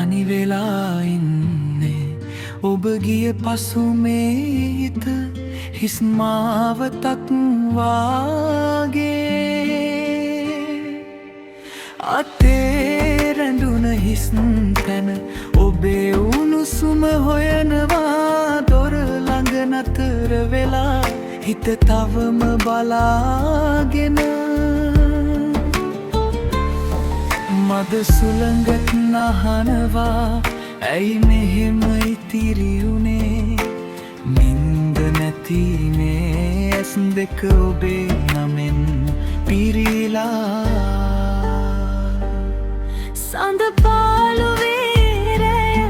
තනි වෙලා ඉන්නේ ඔබ ගිය පසු මේ හිත හිස් මාවතක් වාගේ අතේ රැඳුන හිස් තැන ඔබේ උණුසුම හොයනවා දොර ළඟ නතර වෙලා හිත තවම බලාගෙන මද සුළඟක් නහනවා ඇයි මෙහෙම ඉතිරි උනේ නින්ද නැති මේ ඇස් දෙක ඔබේ නමෙන් පිරීලා සඳ පාළුවේ රැය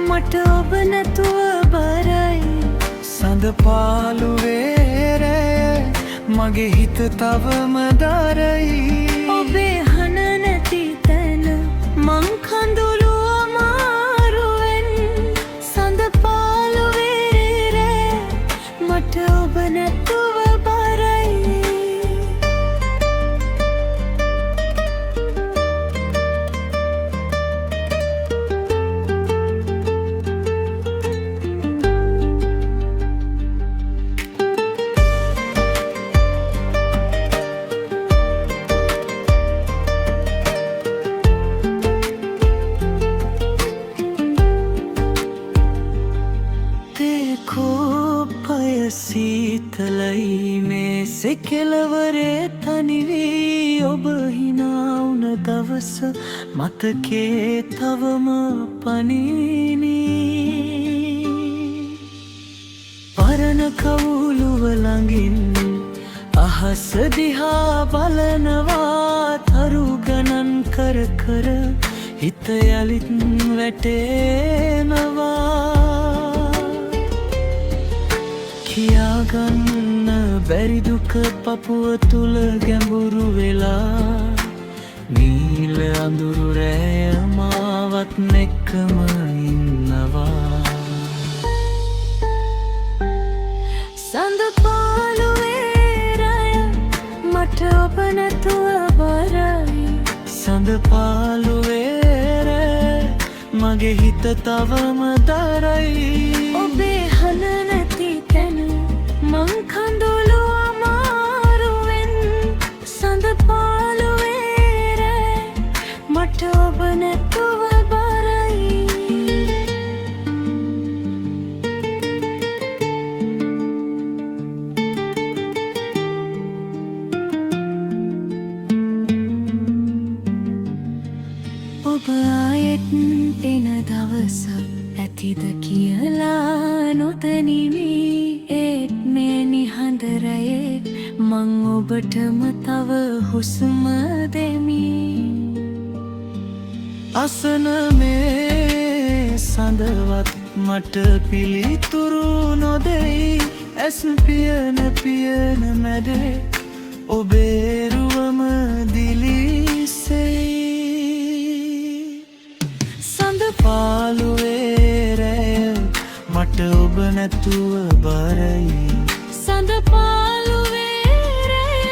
මට ඔබ නැතුව බරයි සඳ පාළුවේ රැය මගේ හිත තවම දරයි ඔබේ හන නැති තැන මං කඳුළු අමාරුවෙන් සඳ පාළුවේ රැය මට ඔබ නැතුව බරයි සීතලයි මේසෙ කෙළවරේ තනි වී ඔබ හිනා වුණ දවස මතකේ තවම පනිනී පරණ කවුළුව ළඟින් අහස දිහා බලනවා තරු ගණන් කර කර හිත යලිත් වැටෙනවා කියාගන්න බැරි දුක පපුව තුල ගැඹුරු වෙලා නීල අඳුරු රැය මාවත් එක්කම ඉන්නවා සඳ පාළුවේ රැය මට ඔබ නැතුව බරයි සඳ පාළුවේ රැය මගේ හිත තවම දරයි ඔබේ හන නැති තැන මං කඳුළු අමාරුවෙන් සඳ පාළුවේ රැය මට ඔබ නැතුව බරයි ඔබ ආයෙත් එන දවසක් ඇතිද කියලා නොදනිමි ඒත් මේ නිහඬරයේ මං ඔබටම තව හුස්ම දෙමි අසන මේ සඳවත් මට පිළිතුරු නොදෙයි ඇස් පියන පියන මැද ඔබේ රුවම දිලිසෙයි සඳ පාළුවේ රැය මට ඔබ නැතුව බරයි සඳ පාළුවේ රැය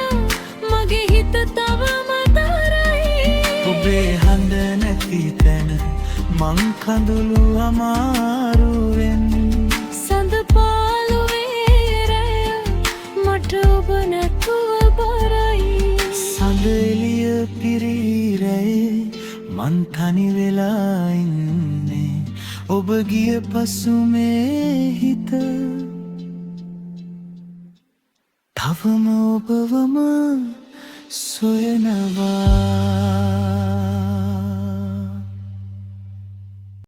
මගේ හිත තවම දරයි ඔබේ හඬ නැති තැන මං කඳුළු අමාරුවෙන් සඳ පාළුවේ රැය මට ඔබ නැතුව බරයි සඳ එළිය පිරී රැයේ මං තනි වෙලා ඉන්නේ ඔබ ගිය පසු මේ හිත තවම ඔබවම සොයනවා